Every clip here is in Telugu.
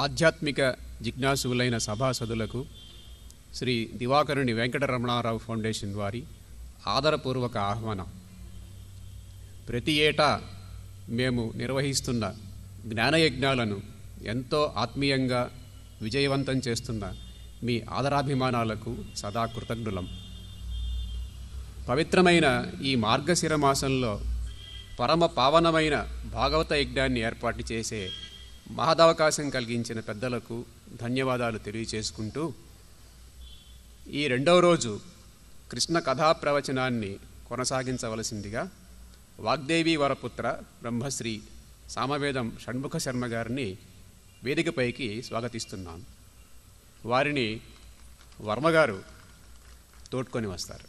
ఆధ్యాత్మిక జిజ్ఞాసులైన సభాసదులకు శ్రీ దివాకరుని వెంకటరమణారావు ఫౌండేషన్ వారి ఆదరపూర్వక ఆహ్వానం. ప్రతి ఏటా మేము నిర్వహిస్తున్న జ్ఞానయజ్ఞాలను ఎంతో ఆత్మీయంగా విజయవంతం చేస్తున్న మీ ఆదరాభిమానాలకు సదా కృతజ్ఞులం. పవిత్రమైన ఈ మార్గశిర మాసంలో పరమ పావనమైన భాగవత యజ్ఞాన్ని ఏర్పాటు చేసే మహదవకాశం కలిగించిన పెద్దలకు ధన్యవాదాలు తెలియచేసుకుంటూ, ఈ రెండవ రోజు కృష్ణ కథా ప్రవచనాన్ని కొనసాగించవలసిందిగా వాగ్దేవి వరపుత్ర బ్రహ్మశ్రీ సామవేదం షణ్ముఖ శర్మ గారిని వేదికపైకి స్వాగతిస్తున్నాను. వారిని వర్మగారు తోడ్కొని వస్తారు.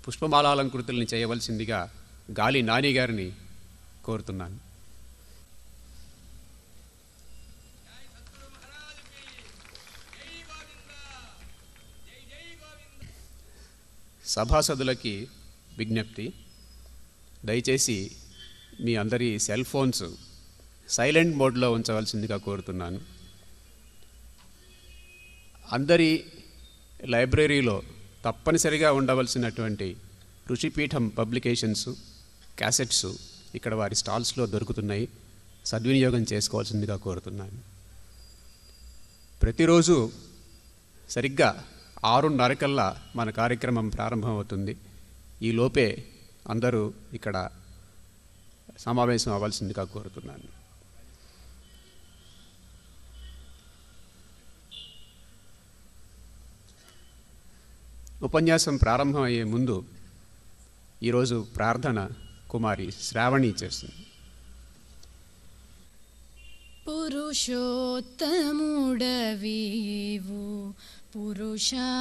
పుష్పమాలాలంకృతుల్ని చేయవలసిందిగా గాలి నాని గారిని కోరుతున్నాను. సభాసదులకి విజ్ఞప్తి, దయచేసి మీ అందరి సెల్ ఫోన్స్ సైలెంట్ మోడ్లో ఉంచవలసిందిగా కోరుతున్నాను. అందరి లైబ్రరీలో తప్పనిసరిగా ఉండవలసినటువంటి ఋషిపీఠం పబ్లికేషన్స్, క్యాసెట్స్ ఇక్కడ వారి స్టాల్స్లో దొరుకుతున్నాయి. సద్వినియోగం చేసుకోవాల్సిందిగా కోరుతున్నాను. ప్రతిరోజు సరిగ్గా 6:30 కల్లా మన కార్యక్రమం ప్రారంభమవుతుంది. ఈ లోపే అందరూ ఇక్కడ సమావేశం అవ్వాల్సిందిగా కోరుతున్నాను. ఉపన్యాసం ప్రారంభమయ్యే ముందు ఈరోజు ప్రార్థన కుమారి శ్రావణి చేస్తుంది. పురుషోత్తముడవీవు పురుషాధముడనేను,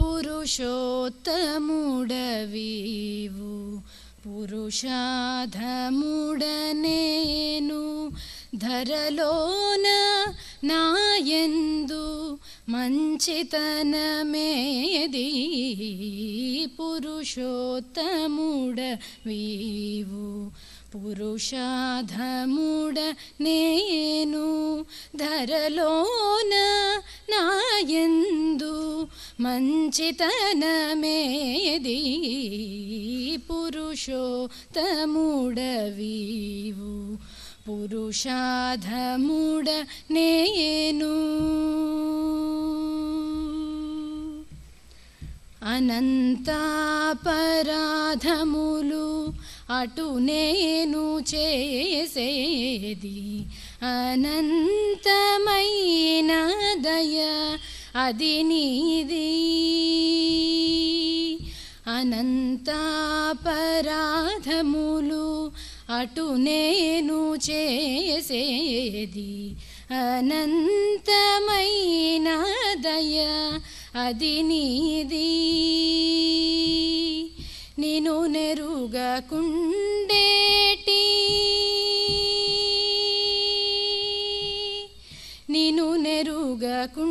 పురుషోత్తముడవీవు పురుషాధముడనేను, ధరలోన నాయందు మంచితనమేది, పురుషోత్తముడవీవు పురుషాధముడనేను, ధరలోన నాయందు మంచితనమేది, పురుషోత్తముడవీవు పురుషాధముడనేను. అనంతాపరాధములు అటు నేను చేసేది, అనంతమైన దయ అది నీది, అనంతాపరాధములు అటు నేను చేసేది, అనంతమైన దయ అది నీది, నిను నెరుగకుండేటి, నిను నెరుగకుండేటి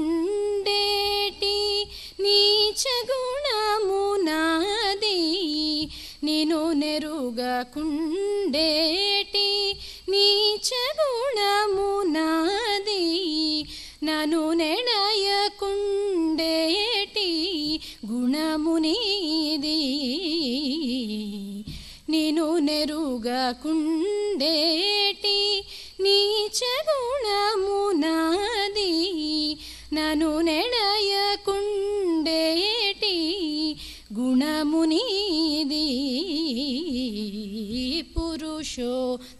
నీచ గుణము నాది, నిను నెరుగకుండేటి నీచ గుణము నాది, నను నెడయకుండేటి గుణము నీది, నిను నెరుగకుండేటి నీచ గుణము నాది, నను నెడయకుండేటి గుణము నీది, పురుషోత్తముడవీవు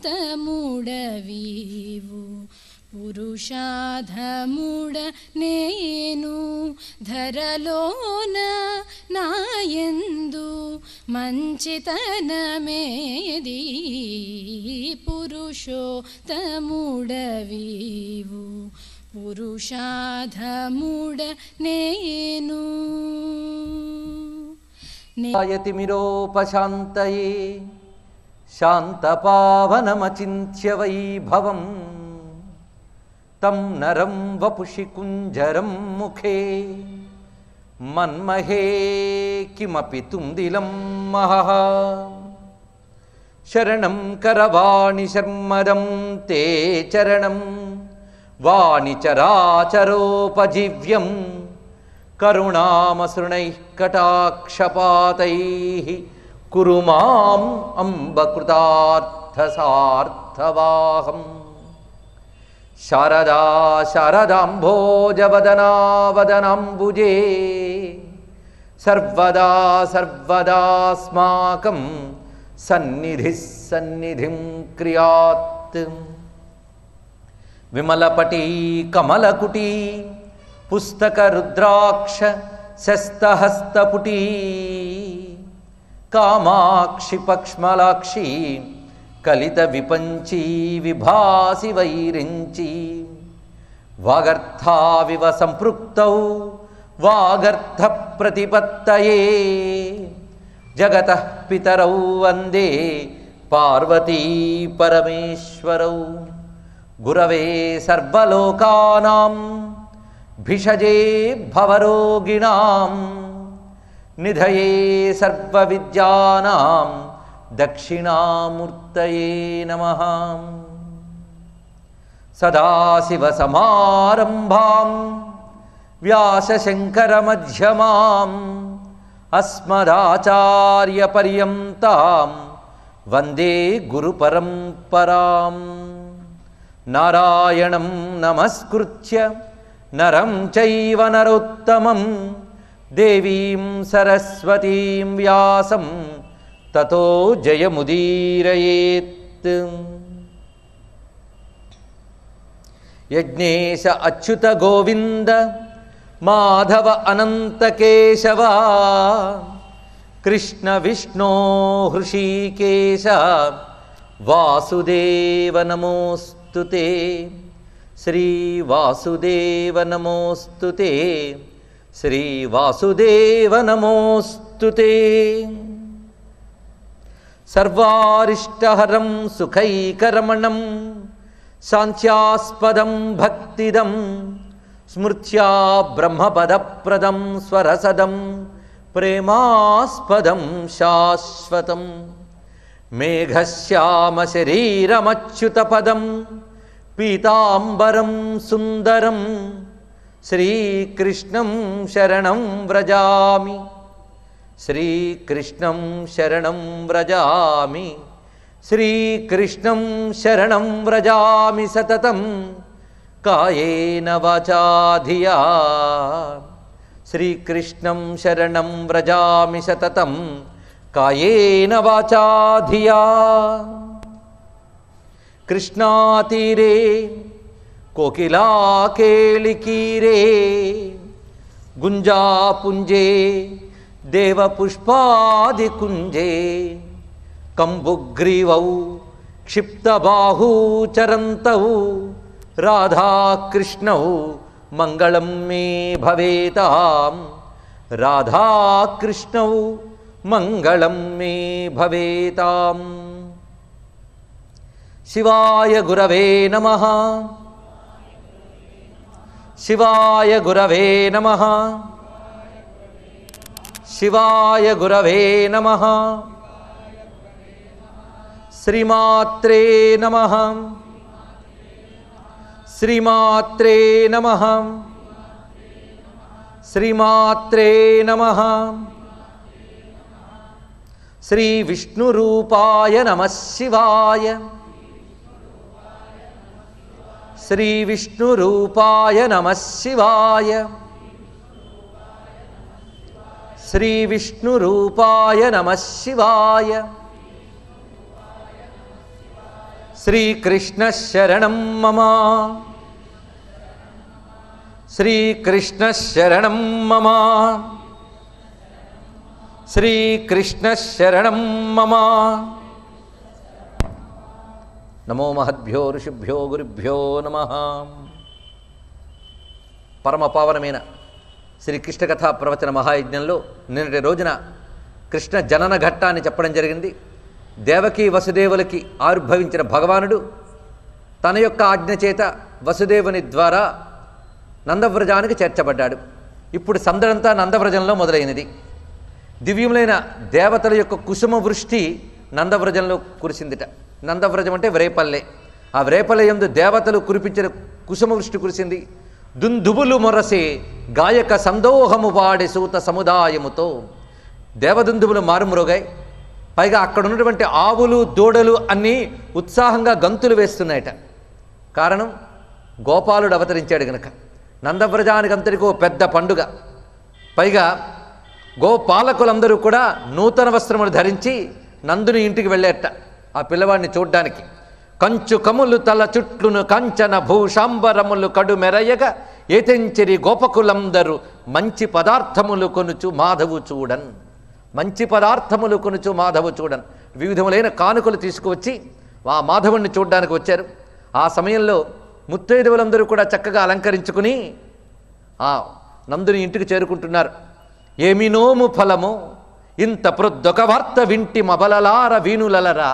పురుషాధముడనేను, ధరలోన నాయందు మంచితనమేది, పురుషోత్తముడవీవు పురుషాధముడ నేను యతిమిరోపశాంతయే శాంతపావనమచింత్య వైభవం తం నరం వపుషి కుంజరం ముఖే మన్మహే కిమపి తుందిలం మహః శరణం కరవాణి శర్మదం తే చరణం వాణి చరాచరోపజీవ్యం కరుణామసృణైః కటాక్షపాతైః కురు మాం అంబకృతార్థసార్థవాహం శారదా శారదాంభోజవదనావదనాంబుజే సర్వదా సర్వదాస్మాకం సన్నిధిః సన్నిధిం క్రియాత్ విమలపటీ కమలకుటీ పుస్తక రుద్రాక్ష శస్తహస్తపుటీ కామాక్షి పక్ష్మలాక్షి కలిత విపంచీ విభాసి వైరించి వాగర్థావివ సంపృక్తౌ వాగర్థ ప్రతిపత్తయే జగతః పితరౌ వందే పార్వతీ పరమేశ్వరౌ గురవే సర్వలోకానాం భిషజే భవరోగిణాం నిధయే సర్వవిద్యానాం దక్షిణామూర్తయే నమః సదాశివసమారంభాం వ్యాసశంకరమధ్యమాం అస్మదాచార్యపర్యంతాం వందే గురుపరంపరాం నారాయణం నమస్కృత్య నరం చైవ నరోత్తమం దేవీం సరస్వతీం వ్యాసం తతో జయముదీరయేత్. యజ్ఞేశ అచ్యుత గోవింద మాధవ అనంత కేశవ కృష్ణ విష్ణో హృషీకేశ వాసుదేవ నమోస్తుతే శ్రీ వాసుదేవ నమోస్తుతే శ్రీ వాసుదేవ నమోస్తుతే. సర్వారిష్టహరం సుఖైకరమణం శాంత్యాస్పదం భక్తిదం స్మృత్యా బ్రహ్మపదప్రదం స్వరసదం ప్రేమాస్పదం శాశ్వతం మేఘశ్యామశరీరమచ్యుతపదం పీతాంబరం సుందరం శ్రీకృష్ణం శరణం వ్రజామి శ్రీకృష్ణం శరణం వ్రజామి శ్రీకృష్ణం శరణం వ్రజామి సతతం కాయేన వాచా ధియా శ్రీకృష్ణం శరణం వ్రజామి సతతం కాయేన వాచా ధియా. కృష్ణాతీరే కోకిలాకేళికీరే గుంజాపుంజే దేవపుష్పాదికుంజే కంబుగ్రీవౌ క్షిప్తబాహూ చరంతౌ రాధాకృష్ణౌ మంగళం మే భవేతాం రాధాకృష్ణౌ మంగళం మే భవేతాం. శివాయ గురవే నమః శివాయ గురవే నమః శివాయ గురవే నమః. శ్రీమాత్రే నమః శ్రీమాత్రే నమః శ్రీమాత్రే నమః. శ్రీ విష్ణురూపాయ నమః శివాయ శ్రీ విష్ణురూపాయ నమః శివాయ శ్రీ విష్ణురూపాయ నమః శివాయ. శ్రీకృష్ణ శరణం మమ శ్రీకృష్ణ శరణం మమ శ్రీకృష్ణ శరణం మమ. నమో మహద్భ్యో ఋషిభ్యో గురుభ్యో నమః. పరమ పావనమైన శ్రీ కృష్ణ కథా ప్రవచన మహాయజ్ఞంలో నిన్నటి రోజున కృష్ణ జనన ఘట్టాన్ని చెప్పడం జరిగింది. దేవకీ వసుదేవులకి ఆవిర్భవించిన భగవానుడు తన యొక్క ఆజ్ఞ చేత వసుదేవుని ద్వారా నందవ్రజానికి చేర్చబడ్డాడు. ఇప్పుడు సందడంతా నందవ్రజంలో మొదలైనది. దివ్యములైన దేవతల యొక్క కుసుమ వృష్టి నందవ్రజంలో కురిసిందిట. నందవ్రజం అంటే వ్రేపల్లె. ఆ వ్రేపల్లె యందు దేవతలు కురిపించిన కుసుమ వృష్టి కురిసింది. దుందుబులు మొరసే గాయక సందోహము వాడే సూత సముదాయముతో దేవదుందుబులు మారుమ్రోగాయి. పైగా అక్కడ ఉన్నటువంటి ఆవులు దూడలు అన్నీ ఉత్సాహంగా గంతులు వేస్తున్నాయట. కారణం గోపాలుడు అవతరించాడు గనక. నందవ్రజానికి అంతటికో పెద్ద పండుగ. పైగా గోపాలకులందరూ కూడా నూతన వస్త్రములు ధరించి నందుని ఇంటికి వెళ్ళేట ఆ పిల్లవాడిని చూడ్డానికి. కంచు కములు తల చుట్లును కంచన భూషాంబరములు కడు మెరయగా ఏతెంచిరి గోపకులందరూ మంచి పదార్థములు కొనుచు మాధవు చూడన్. మంచి పదార్థములు కొనుచు మాధవు చూడన్. వివిధములైన కానుకలు తీసుకువచ్చి ఆ మాధవుణ్ణి చూడ్డానికి వచ్చారు. ఆ సమయంలో ముత్తైదువులందరూ కూడా చక్కగా అలంకరించుకుని ఆ నందుని ఇంటికి చేరుకుంటున్నారు. ఏమి నోము ఫలము ఇంత ప్రొద్దొక వార్త వింటి మబలలార వీణులలరా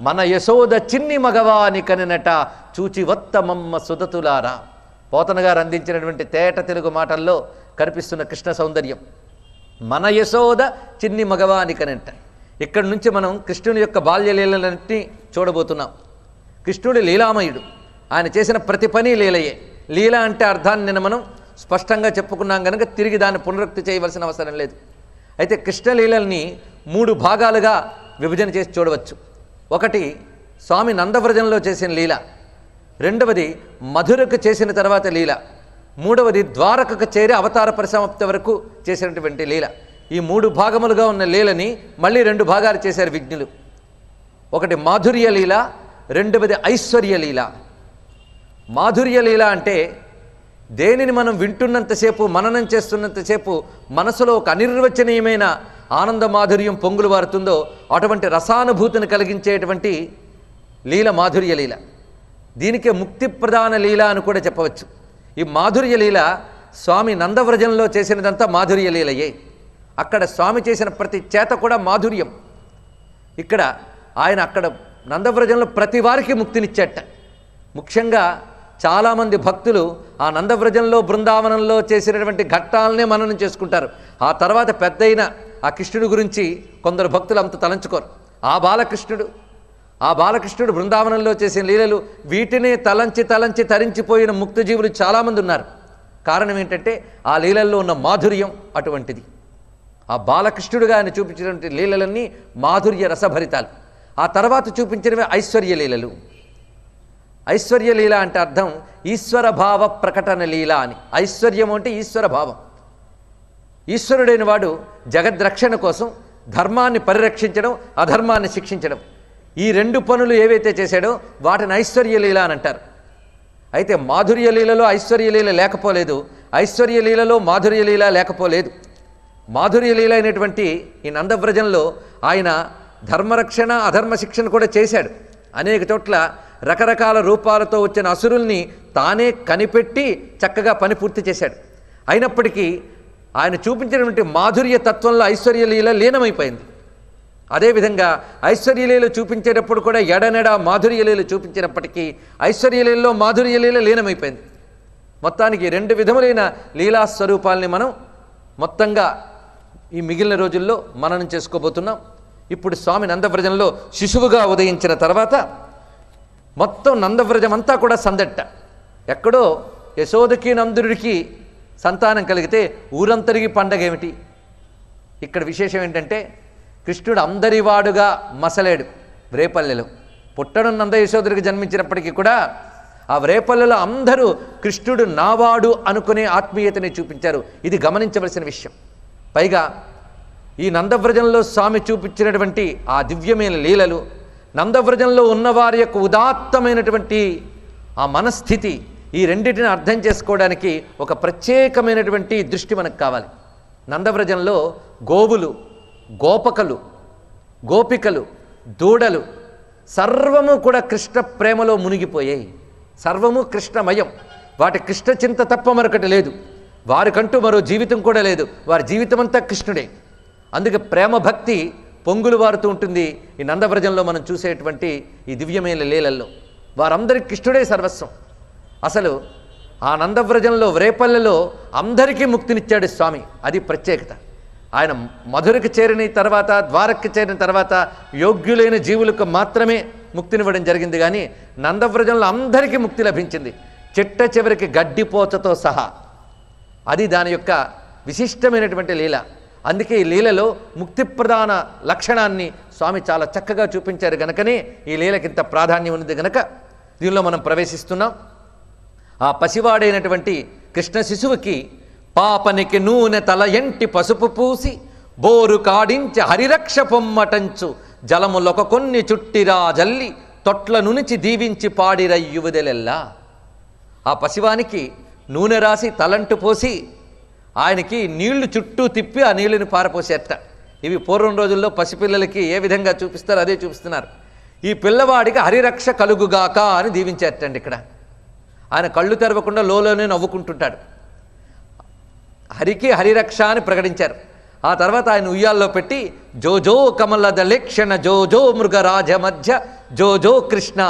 మన యశోద చిన్ని మగవాని కనినట చూచి వత్తమమ్మ సుదతులారా. పోతన గారు అందించినటువంటి తేట తెలుగు మాటల్లో కనిపిస్తున్న కృష్ణ సౌందర్యం. మన యశోద చిన్ని మగవాని కనినట. ఇక్కడి నుంచి మనం కృష్ణుని యొక్క బాల్యలీలన్నింటినీ చూడబోతున్నాం. కృష్ణుడు లీలామయుడు. ఆయన చేసిన ప్రతి పని లీలయే. లీల అంటే అర్థాన్ని నిన్న మనం స్పష్టంగా చెప్పుకున్నాం కనుక తిరిగి దాన్ని పునరుక్తి చేయవలసిన అవసరం లేదు. అయితే కృష్ణలీలల్ని 3 భాగాలుగా విభజన చేసి చూడవచ్చు. ఒకటి స్వామి నందవ్రజంలో చేసిన లీల, రెండవది మధురకు చేసిన తర్వాత లీల, మూడవది ద్వారకకు చేరి అవతార పరిసమాప్తి వరకు చేసినటువంటి లీల. ఈ 3 భాగములుగా ఉన్న లీలని మళ్ళీ 2 భాగాలు చేశారు విజ్ఞులు. ఒకటి మాధుర్య లీల, రెండవది ఐశ్వర్య లీల. మాధుర్య లీల అంటే దేనిని మనం వింటున్నంతసేపు మననం చేస్తున్నంతసేపు మనసులో ఒక అనిర్వచనీయమైన ఆనంద మాధుర్యం పొంగులు వారుతుందో అటువంటి రసానుభూతిని కలిగించేటువంటి లీల మాధుర్య లీల. దీనికే ముక్తి ప్రధాన లీల అని కూడా చెప్పవచ్చు. ఈ మాధుర్య లీల స్వామి నందవ్రజంలో చేసినదంతా మాధుర్య లీలయే. అక్కడ స్వామి చేసిన ప్రతి చేత కూడా మాధుర్యం. ఇక్కడ ఆయన అక్కడ నందవ్రజంలో ప్రతి వారికి ముక్తినిచ్చేట. ముఖ్యంగా చాలామంది భక్తులు ఆ నందవ్రజంలో బృందావనంలో చేసినటువంటి ఘట్టాలనే మననం చేసుకుంటారు. ఆ తర్వాత పెద్దయిన ఆ కృష్ణుడి గురించి కొందరు భక్తులు అంత తలంచుకోరు. ఆ బాలకృష్ణుడు బృందావనంలో చేసిన లీలలు వీటినే తలంచి తలంచి తరించిపోయిన ముక్తజీవులు చాలామంది ఉన్నారు. కారణం ఏంటంటే ఆ లీలల్లో ఉన్న మాధుర్యం అటువంటిది. ఆ బాలకృష్ణుడుగా ఆయన చూపించినటువంటి లీలలన్నీ మాధుర్య రసభరితాలు. ఆ తర్వాత చూపించినవి ఐశ్వర్య లీలలు. ఐశ్వర్య లీల అంటే అర్థం ఈశ్వర భావ ప్రకటన లీల అని. ఐశ్వర్యం అంటే ఈశ్వర భావం. ఈశ్వరుడైన వాడు జగద్రక్షణ కోసం ధర్మాన్ని పరిరక్షించడం, అధర్మాన్ని శిక్షించడం, ఈ 2 పనులు ఏవైతే చేశాడో వాటిని ఐశ్వర్య లీల అని అంటారు. అయితే మాధుర్య లీలలో ఐశ్వర్య లీల లేకపోలేదు, ఐశ్వర్య లీలలో మాధుర్య లీల లేకపోలేదు. మాధుర్య లీల అయినటువంటి ఈ నందవ్రజంలో ఆయన ధర్మరక్షణ అధర్మ శిక్షణ కూడా చేశాడు. అనేక చోట్ల రకరకాల రూపాలతో వచ్చిన అసురుల్ని తానే కనిపెట్టి చక్కగా పని పూర్తి చేశాడు. అయినప్పటికీ ఆయన చూపించినటువంటి మాధుర్య తత్వంలో ఐశ్వర్యలీల లీనమైపోయింది. అదేవిధంగా ఐశ్వర్యలీల చూపించేటప్పుడు కూడా ఎడనెడ మాధుర్యలీల చూపించినప్పటికీ ఐశ్వర్యలీలలో మాధుర్యలీల లీనమైపోయింది. మొత్తానికి 2 విధములైన లీలా స్వరూపాలని మనం మొత్తంగా ఈ మిగిలిన రోజుల్లో మననం చేసుకోబోతున్నాం. ఇప్పుడు స్వామి నందవ్రజంలో శిశువుగా ఉదయించిన తర్వాత మొత్తం నందవ్రజం అంతా కూడా సందట్ట. ఎక్కడో యశోదకి నందుడికి సంతానం కలిగితే ఊరంతరికి పండగ ఏమిటి? ఇక్కడ విశేషం ఏంటంటే కృష్ణుడు అందరివాడుగా మసలేడు. వ్రేపల్లెలో పుట్టడం నంద యశోదరికి జన్మించినప్పటికీ కూడా ఆ వ్రేపల్లెలో అందరూ కృష్ణుడు నావాడు అనుకునే ఆత్మీయతని చూపించారు. ఇది గమనించవలసిన విషయం. పైగా ఈ నందవ్రజంలో స్వామి చూపించినటువంటి ఆ దివ్యమైన లీలలు, నందవ్రజంలో ఉన్నవారి యొక్క ఉదాత్తమైనటువంటి ఆ మనస్థితి, ఈ రెండింటిని అర్థం చేసుకోవడానికి ఒక ప్రత్యేకమైనటువంటి దృష్టి మనకు కావాలి. నందవ్రజంలో గోవులు, గోపకలు, గోపికలు, దూడలు సర్వము కూడా కృష్ణ ప్రేమలో మునిగిపోయాయి. సర్వము కృష్ణమయం. వాటి కృష్ణ చింత తప్ప మరొకటి లేదు. వారికంటూ మరో జీవితం కూడా లేదు, వారి జీవితం అంతా కృష్ణుడే. అందుకే ప్రేమ భక్తి పొంగులు వారుతూ ఉంటుంది ఈ నందవ్రజంలో మనం చూసేటువంటి ఈ దివ్యమైన లీలల్లో. వారందరికీ కృష్ణుడే సర్వస్వం. అసలు ఆ నందవ్రజంలో వ్రేపల్లెలో అందరికీ ముక్తినిచ్చాడు స్వామి, అది ప్రత్యేకత. ఆయన మధురకు చేరిన తర్వాత, ద్వారక్కి చేరిన తర్వాత యోగ్యులైన జీవులకు మాత్రమే ముక్తినివ్వడం జరిగింది. కానీ నందవ్రజంలో అందరికీ ముక్తి లభించింది, చిట్ట చివరికి గడ్డిపోచతో సహా. అది దాని యొక్క విశిష్టమైనటువంటి లీల. అందుకే ఈ లీలలో ముక్తి ప్రధాన లక్షణాన్ని స్వామి చాలా చక్కగా చూపించారు గనకనే ఈ లీలకి ఇంత ప్రాధాన్యం ఉన్నది గనక దీనిలో మనం ప్రవేశిస్తున్నాం. ఆ పసివాడైనటువంటి కృష్ణ శిశువుకి పాపనికి నూనె తల ఎంటి పసుపు పూసి బోరు కాడించి హరిరక్ష పొమ్మటంచు జలములొక కొన్ని చుట్టిరా జల్లి తొట్ల నునిచి దీవించి పాడిరయ్యువదెలెల్లా. ఆ పసివానికి నూనె రాసి తలంటు పోసి ఆయనకి నీళ్లు చుట్టూ తిప్పి ఆ నీళ్ళని పారపోసేట. ఇవి పూర్వం రోజుల్లో పసిపిల్లలకి ఏ విధంగా చూపిస్తారో అదే చూపిస్తున్నారు. ఈ పిల్లవాడికి హరిరక్ష కలుగుగాక అని దీవించేటండి. ఇక్కడ ఆయన కళ్ళు తెరవకుండా లోలోనే నవ్వుకుంటుంటాడు. హరికి హరిరక్ష అని ప్రకటించారు. ఆ తర్వాత ఆయన ఉయ్యాల్లో పెట్టి జోజో కమలద లేక్షణ జోజో మృగరాజ మధ్య జోజో కృష్ణ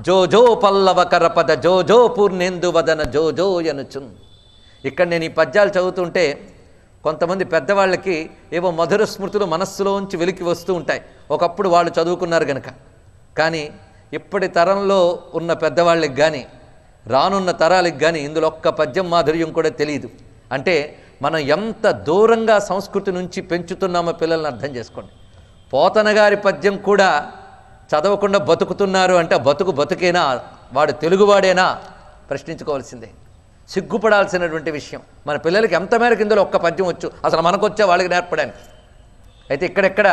జోజో పల్లవ కరపద జోజో పూర్ణేందు వదన జోజో యనుచున్. ఇక్కడ నేను ఈ పద్యాలు చదువుతుంటే కొంతమంది పెద్దవాళ్ళకి ఏవో మధుర స్మృతులు మనస్సులోంచి వెలికి వస్తూ ఉంటాయి. ఒకప్పుడు వాళ్ళు చదువుకున్నారు గనక. కానీ ఇప్పటి తరంలో ఉన్న పెద్దవాళ్ళకి కానీ రానున్న తరాలకు కానీ ఇందులో ఒక్క పద్యం మాధుర్యం కూడా తెలియదు. అంటే మనం ఎంత దూరంగా సంస్కృతి నుంచి పెంచుతున్నామో పిల్లల్ని అర్థం చేసుకోండి. పోతన గారి పద్యం కూడా చదవకుండా బతుకుతున్నారు అంటే బతుకేనా, వాడు తెలుగువాడేనా ప్రశ్నించుకోవాల్సిందే. సిగ్గుపడాల్సినటువంటి విషయం. మన పిల్లలకి ఎంత మేరకు ఇందులో ఒక్క పద్యం వచ్చు, అసలు మనకొచ్చా వాళ్ళకి నేర్పడానికి. అయితే ఇక్కడెక్కడ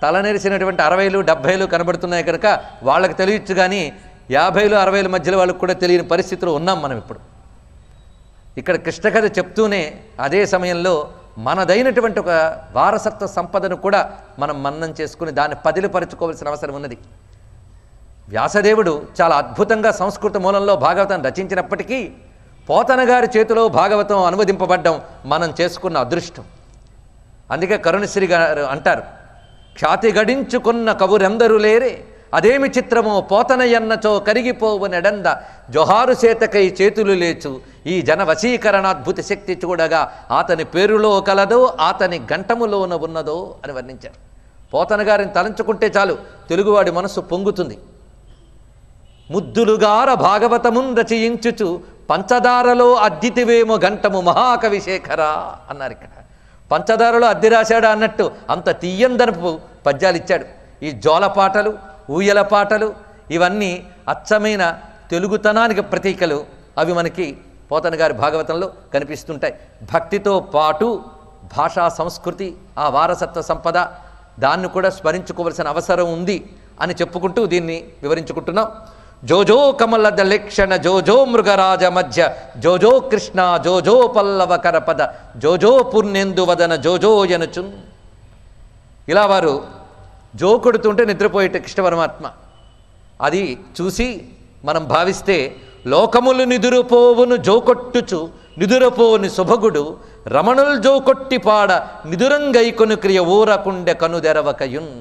తలనెరిసినటువంటి 60లు 70లు కనబడుతున్నాయి కనుక వాళ్ళకి తెలియచ్చు, కానీ 50లు 60ల మధ్యలో వాళ్ళకి కూడా తెలియని పరిస్థితిలో ఉన్నాం మనం ఇప్పుడు. ఇక్కడ కృష్ణ కథ చెప్తూనే అదే సమయంలో మనదైనటువంటి ఒక వారసత్వ సంపదను కూడా మనం మన్నం చేసుకుని దాన్ని పదిలిపరుచుకోవాల్సిన అవసరం ఉన్నది. వ్యాసదేవుడు చాలా అద్భుతంగా సంస్కృత మూలంలో భాగవతం రచించినప్పటికీ పోతన గారి చేతిలో భాగవతం అనువదింపబడ్డం మనం చేసుకున్న అదృష్టం. అందుకే కరుణశ్రీ గారు అంటారు, ఖ్యాతి గడించుకున్న కవురెందరూ లేరే అదేమి చిత్రమో పోతనయన్నచో కరిగిపోవు నెడంద జొహారు చేతకై చేతులు లేచు ఈ జన వశీకరణాద్భుత శక్తి చూడగా అతని పేరులో కలదో అతని గంటములోన ఉన్నదో అని వర్ణించారు. పోతన గారిని తలంచుకుంటే చాలు తెలుగువాడి మనస్సు పొంగుతుంది. ముద్దులుగార భాగవతమున్ రచయించుచు పంచదారలో అద్దితివేమో గంటము మహాకవి శేఖర అన్నారు. ఇక్కడ పంచదారలో అద్దె రాశాడా అన్నట్టు అంత తీయందనపు పద్యాలు ఇచ్చాడు. ఈ జోల పాటలు, ఊయల పాటలు ఇవన్నీ అచ్చమైన తెలుగుతనానికి ప్రతీకలు. అవి మనకి పోతన గారి భాగవతంలో కనిపిస్తుంటాయి. భక్తితో పాటు భాషా సంస్కృతి, ఆ వారసత్వ సంపద, దాన్ని కూడా స్మరించుకోవలసిన అవసరం ఉంది అని చెప్పుకుంటూ దీన్ని వివరించుకుంటున్నాం. జోజో కమలద లేక్షణ జోజో మృగరాజ మధ్య జోజో కృష్ణ జోజో పల్లవ కరపద జోజో పూర్ణేందు వదన జోజో యనుచున్. ఇలా వారు జో కొడుతుంటే నిద్రపోయేట కృష్ణ పరమాత్మ. అది చూసి మనం భావిస్తే లోకములు నిదురుపోవును జోకొట్టుచు నిదురపోని శుభగుడు రమణుల్ జోకొట్టి పాడ నిదురంగైకొను క్రియ ఊరకుండె కనుదెరవకయున్.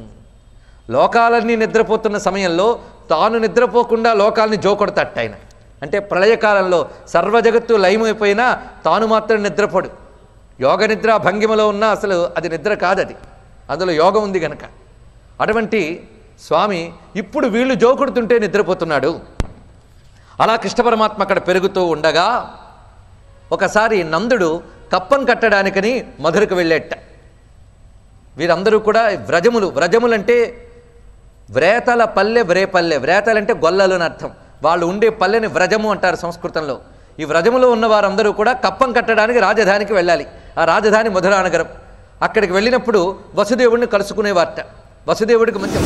లోకాలన్నీ నిద్రపోతున్న సమయంలో తాను నిద్రపోకుండా లోకాలని జోకొడతట్టు ఆయన. అంటే ప్రళయకాలంలో సర్వజగత్తు లయమైపోయినా తాను మాత్రం నిద్రపోడు. యోగ నిద్ర భంగిమలో ఉన్నా అసలు అది నిద్ర కాదది, అందులో యోగం ఉంది గనక. అటువంటి స్వామి ఇప్పుడు వీళ్ళు జోకొడుతుంటే నిద్రపోతున్నాడు. అలా కృష్ణ పరమాత్మ అక్కడ పెరుగుతూ ఉండగా ఒకసారి నందుడు కప్పం కట్టడానికని మధురకు వెళ్ళేట. వీరందరూ కూడా వ్రజములు అంటే వ్రేతల పల్లె వ్రేపల్లె. వ్రేతలంటే గొల్లలు అని అర్థం. వాళ్ళు ఉండే పల్లెని వ్రజము అంటారు సంస్కృతంలో. ఈ వ్రజములో ఉన్న వారందరూ కూడా కప్పం కట్టడానికి రాజధానికి వెళ్ళాలి. ఆ రాజధాని మధురానగరం. అక్కడికి వెళ్ళినప్పుడు వసుదేవుడిని కలుసుకునేవారట. వసుదేవుడికి మంచి